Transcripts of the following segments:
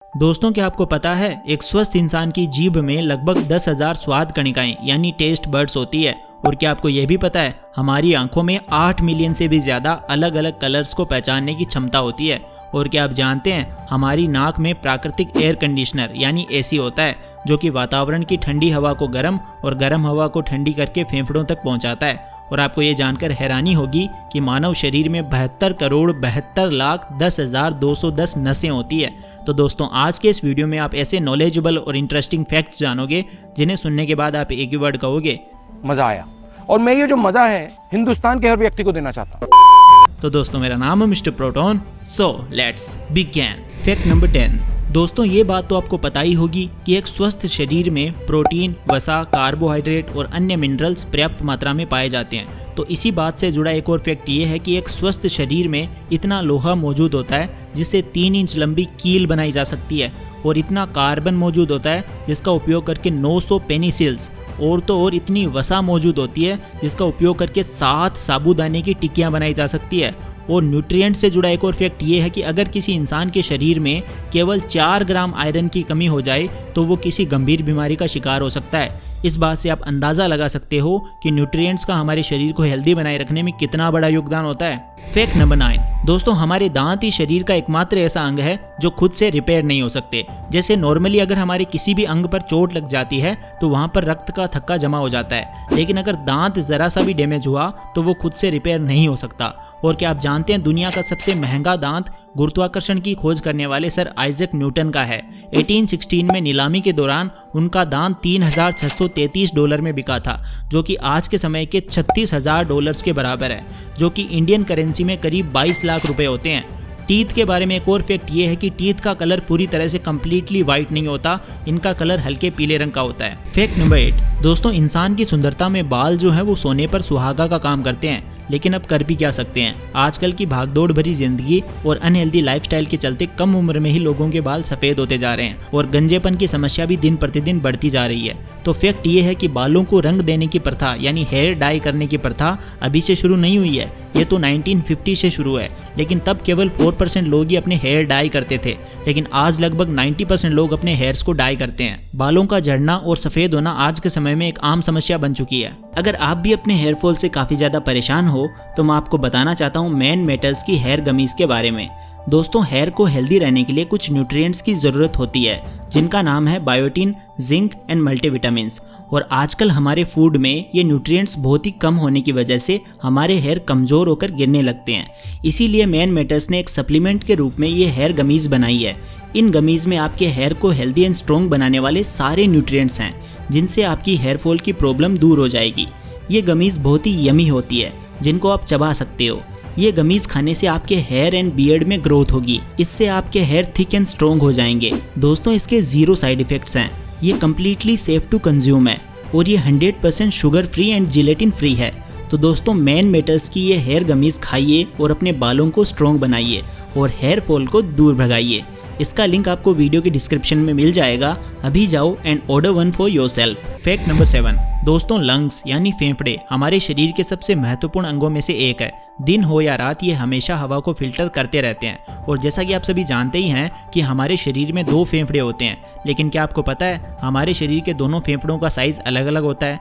दोस्तों, क्या आपको पता है एक स्वस्थ इंसान की जीभ में लगभग 10,000 स्वाद कणिकाएं यानी टेस्ट बर्ड्स होती है। और क्या आपको यह भी पता है हमारी आंखों में 8 मिलियन से भी ज्यादा अलग अलग कलर्स को पहचानने की क्षमता होती है। और क्या आप जानते हैं हमारी नाक में प्राकृतिक एयर कंडीशनर यानी एसी होता है जो कि वातावरण की ठंडी हवा को गर्म और गर्म हवा को ठंडी करके फेफड़ों तक पहुंचाता है। और आपको ये जानकर हैरानी होगी कि मानव शरीर में 72 करोड़ 72 लाख 10,210 नसें होती है। तो दोस्तों, आज के इस वीडियो में आप ऐसे नॉलेजेबल और इंटरेस्टिंग फैक्ट्स जानोगे जिन्हें सुनने के बाद आप एक ही वर्ड कहोगे, मजा आया। और मैं ये जो मजा है हिंदुस्तान के हर व्यक्ति को देना चाहता हूँ। तो दोस्तों, मेरा नाम है mister proton. So let's begin. Fact number 10। दोस्तों, ये बात तो आपको पता ही होगी कि एक स्वस्थ शरीर में प्रोटीन, वसा, कार्बोहाइड्रेट और अन्य मिनरल्स पर्याप्त मात्रा में पाए जाते हैं। तो इसी बात से जुड़ा एक और फैक्ट ये है कि एक स्वस्थ शरीर में इतना लोहा मौजूद होता है जिससे 3 इंच लंबी कील बनाई जा सकती है, और इतना कार्बन मौजूद होता है जिसका उपयोग करके 900 पेनिसिल्स और तो और इतनी वसा मौजूद होती है जिसका उपयोग करके 7 साबूदाने की टिक्कियाँ बनाई जा सकती है। और न्यूट्रिएंट से जुड़ा एक और फैक्ट ये है कि अगर किसी इंसान के शरीर में केवल 4 ग्राम आयरन की कमी हो जाए तो वो किसी गंभीर बीमारी का शिकार हो सकता है। इस बात से आप अंदाज़ा लगा सकते हो कि न्यूट्रिएंट्स का हमारे शरीर को हेल्दी बनाए रखने में कितना बड़ा योगदान होता है। Fact number 9। दोस्तों, हमारे दांत ही शरीर का एकमात्र ऐसा अंग है जो खुद से रिपेयर नहीं हो सकते। जैसे नॉर्मली अगर हमारे किसी भी अंग पर चोट लग जाती है तो वहाँ पर रक्त का थक्का जमा हो जाता है, लेकिन अगर दांत जरा सा भी डैमेज हुआ तो वो खुद से रिपेयर नहीं हो सकता। और क्या आप जानते हैं दुनिया का सबसे महंगा दांत गुरुत्वाकर्षण की खोज करने वाले सर आइजैक न्यूटन का है। 1816 में नीलामी के दौरान उनका दांत $3,633 में बिका था, जो कि आज के समय के $36,000 के बराबर है, जो कि इंडियन करेंसी में करीब 22 लाख रुपए होते हैं। टीथ के बारे में एक और फैक्ट ये है कि टीथ का कलर पूरी तरह से कम्प्लीटली वाइट नहीं होता, इनका कलर हल्के पीले रंग का होता है। Fact number 8। दोस्तों, इंसान की सुंदरता में बाल जो है वो सोने पर सुहागा का काम करते हैं, लेकिन अब कर भी क्या सकते हैं। आजकल की भागदौड़ भरी जिंदगी और अनहेल्दी लाइफस्टाइल के चलते कम उम्र में ही लोगों के बाल सफेद होते जा रहे हैं और गंजेपन की समस्या भी दिन प्रतिदिन बढ़ती जा रही है। तो फैक्ट ये है कि बालों को रंग देने की प्रथा यानी हेयर डाई करने की प्रथा अभी से शुरू नहीं हुई है, ये तो 1950 से शुरू है। लेकिन तब केवल 4% लोग ही अपने हेयर डाई करते थे, लेकिन आज लगभग 90% लोग अपने हेयर्स को डाई करते हैं। बालों का झड़ना और सफेद होना आज के समय में एक आम समस्या बन चुकी है। अगर आप भी अपने हेयर फॉल से काफी ज्यादा परेशान हो तो मैं आपको बताना चाहता हूँ मैन मेटल्स की हेयर गमीज के बारे में। दोस्तों, हेयर को हेल्दी रहने के लिए कुछ न्यूट्रिएंट्स की जरूरत होती है जिनका नाम है बायोटिन, जिंक एंड मल्टीविटामिन्स। और आजकल हमारे फूड में ये न्यूट्रिएंट्स बहुत ही कम होने की वजह से हमारे हेयर कमज़ोर होकर गिरने लगते हैं। इसीलिए मैन मेटल्स ने एक सप्लीमेंट के रूप में ये हेयर गमीज बनाई है। इन गमीज में आपके हेयर को हेल्दी एंड स्ट्रॉन्ग बनाने वाले सारे न्यूट्रिएंट्स हैं जिनसे आपकी हेयर फॉल की प्रॉब्लम दूर हो जाएगी। ये गमीज बहुत ही यमी होती है जिनको आप चबा सकते हो। ये गमीज खाने से आपके हेयर एंड बियर्ड में ग्रोथ होगी, इससे आपके हेयर थिक एंड स्ट्रॉन्ग हो जाएंगे। दोस्तों, इसके 0 साइड इफेक्ट्स हैं। ये कम्प्लीटली सेफ टू कंज्यूम है और ये 100% sugar free and gelatin free है। तो दोस्तों, मैन मेटल्स की ये हेयर गमीज खाइए और अपने बालों को स्ट्रॉन्ग बनाइए और हेयर फॉल को दूर भगाइए। इसका लिंक आपको वीडियो के डिस्क्रिप्शन में मिल जाएगा। अभी जाओ and order one for yourself. Fact number 7। दोस्तों, लंग्स यानी फेफड़े हमारे शरीर के सबसे महत्वपूर्ण अंगों में से एक है। दिन हो या रात ये हमेशा हवा को फिल्टर करते रहते हैं। और जैसा कि आप सभी जानते ही हैं कि हमारे शरीर में 2 फेफड़े होते हैं, लेकिन क्या आपको पता है हमारे शरीर के दोनों फेफड़ों का साइज अलग अलग होता है।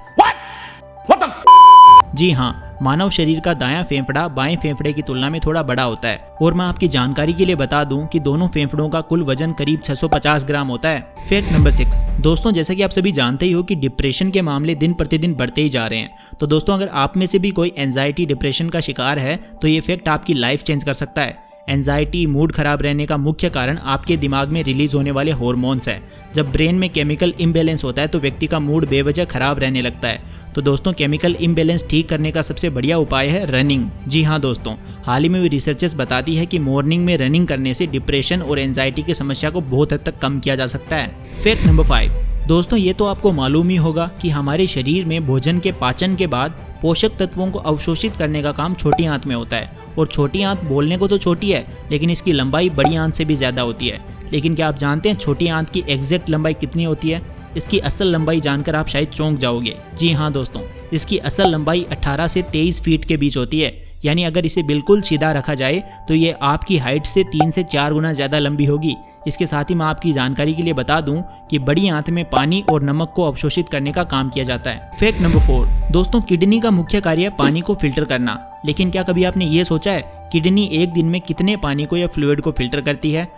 जी हाँ, मानव शरीर का दायां फेफड़ा बाएं फेफड़े की तुलना में थोड़ा बड़ा होता है। और मैं आपकी जानकारी के लिए बता दूं कि दोनों फेफड़ों का कुल वजन करीब 650 ग्राम होता है। Fact number 6। दोस्तों, जैसा कि आप सभी जानते ही हो कि डिप्रेशन के मामले दिन प्रतिदिन बढ़ते ही जा रहे हैं। तो दोस्तों, अगर आप में से भी कोई एंजाइटी डिप्रेशन का शिकार है तो ये फैक्ट आपकी लाइफ चेंज कर सकता है। एंजाइटी, मूड खराब रहने का मुख्य कारण आपके दिमाग में रिलीज होने वाले हार्मोन्स है। जब ब्रेन में केमिकल इम्बैलेंस होता है तो व्यक्ति का मूड बेवजह खराब रहने लगता है। तो दोस्तों, केमिकल इम्बैलेंस ठीक करने का सबसे बढ़िया उपाय है रनिंग। जी हाँ दोस्तों, हाल ही में हुई रिसर्चेस बताती है कि मॉर्निंग में रनिंग करने से डिप्रेशन और एंजाइटी की समस्या को बहुत हद तक कम किया जा सकता है। Fact number 5। दोस्तों, ये तो आपको मालूम ही होगा कि हमारे शरीर में भोजन के पाचन के बाद पोषक तत्वों को अवशोषित करने का काम छोटी आंत में होता है। और छोटी आंत बोलने को तो छोटी है, लेकिन इसकी लंबाई बड़ी आंत से भी ज़्यादा होती है। लेकिन क्या आप जानते हैं छोटी आंत की एग्जैक्ट लंबाई कितनी होती है? इसकी असल लंबाई जानकर आप शायद चौंक जाओगे। जी हाँ दोस्तों, इसकी असल लंबाई 18 से 23 फीट के बीच होती है। यानी अगर इसे बिल्कुल सीधा रखा जाए तो ये आपकी हाइट से 3 से 4 गुना ज़्यादा लंबी होगी। इसके साथ ही मैं आपकी जानकारी के लिए बता दूं कि बड़ी आंत में पानी और नमक को अवशोषित करने का काम किया जाता है। फैक्ट नंबर 4, दोस्तों किडनी का मुख्य कार्य है पानी को फिल्टर करना। लेकिन क्या कभी आपने ये सोचा है किडनी एक दिन में कितने पानी को या फ्लूइड को फिल्टर करती है?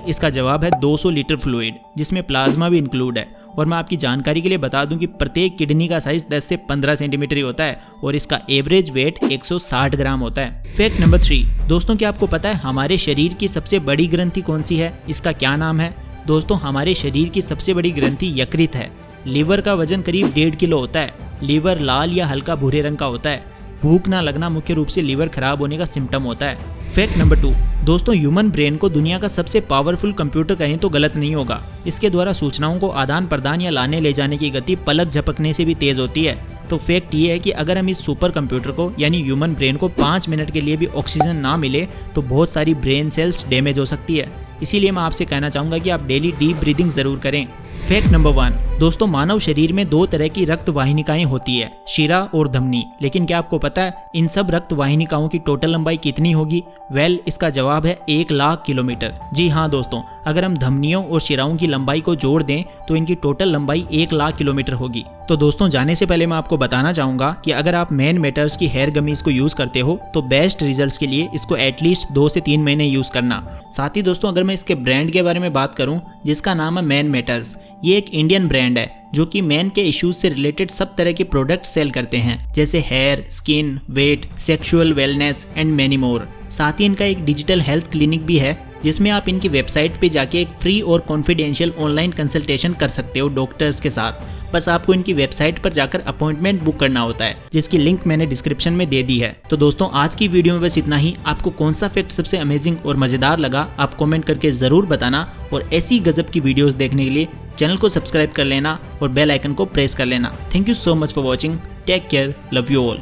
इसका जवाब है 200 लीटर फ्लूइड, जिसमें प्लाज्मा भी इंक्लूड है। और मैं आपकी जानकारी के लिए बता दूं कि प्रत्येक किडनी का साइज 10 से 15 सेंटीमीटर ही होता है और इसका एवरेज वेट 160 ग्राम होता है। फैक्ट नंबर 3, दोस्तों क्या आपको पता है हमारे शरीर की सबसे बड़ी ग्रंथि कौन सी है? इसका क्या नाम है? दोस्तों हमारे शरीर की सबसे बड़ी ग्रंथि यकृत है। लीवर का वजन करीब 1.5 किलो होता है। लीवर लाल या हल्का भूरे रंग का होता है। भूख ना लगना मुख्य रूप से लीवर खराब होने का सिम्टम होता है। फैक्ट नंबर 2, दोस्तों ह्यूमन ब्रेन को दुनिया का सबसे पावरफुल कंप्यूटर कहें तो गलत नहीं होगा। इसके द्वारा सूचनाओं को आदान प्रदान या लाने ले जाने की गति पलक झपकने से भी तेज होती है। तो फैक्ट ये है कि अगर हम इस सुपर कंप्यूटर को यानी ह्यूमन ब्रेन को 5 मिनट के लिए भी ऑक्सीजन ना मिले तो बहुत सारी ब्रेन सेल्स डैमेज हो सकती है। इसीलिए मैं आपसे कहना चाहूँगा कि आप डेली डीप ब्रीदिंग जरूर करें। फैक्ट नंबर 1, दोस्तों मानव शरीर में 2 तरह की रक्त वाहिनिकाएं होती है, शिरा और धमनी। लेकिन क्या आपको पता है इन सब रक्त वाहिनिकाओं की टोटल लंबाई कितनी होगी? इसका जवाब है 1 लाख किलोमीटर। जी हाँ दोस्तों, अगर हम धमनियों और शिराओं की लंबाई को जोड़ दें तो इनकी टोटल लंबाई 1 लाख किलोमीटर होगी। तो दोस्तों जाने से पहले मैं आपको बताना चाहूँगा कि अगर आप मैन मैटर्स की हेयर गमीज को यूज़ करते हो तो बेस्ट रिजल्ट्स के लिए इसको एटलीस्ट 2 से 3 महीने यूज़ करना। साथ ही दोस्तों अगर मैं इसके ब्रांड के बारे में बात करूँ जिसका नाम है मैन मैटर्स, ये एक इंडियन ब्रांड है जो कि मैन के इश्यूज से रिलेटेड सब तरह के प्रोडक्ट सेल करते हैं, जैसे hair, skin, weight, sexual wellness and many more. साथ ही इनका एक डिजिटल हेल्थ क्लिनिक भी है जिसमें आप इनकी वेबसाइट पे जाके एक फ्री और कॉन्फिडेंशियल ऑनलाइन कंसल्टेशन कर सकते हो डॉक्टर्स के साथ। बस आपको इनकी वेबसाइट पर जाकर अपॉइंटमेंट बुक करना होता है, जिसकी लिंक मैंने डिस्क्रिप्शन में दे दी है। तो दोस्तों आज की वीडियो में बस इतना ही। आपको कौन सा फैक्ट सबसे अमेजिंग और मजेदार लगा आप कमेंट करके जरूर बताना, और ऐसी गजब की वीडियोस देखने के लिए चैनल को सब्सक्राइब कर लेना और बेल आइकन को प्रेस कर लेना। Thank you so much for watching. Take care, love you all.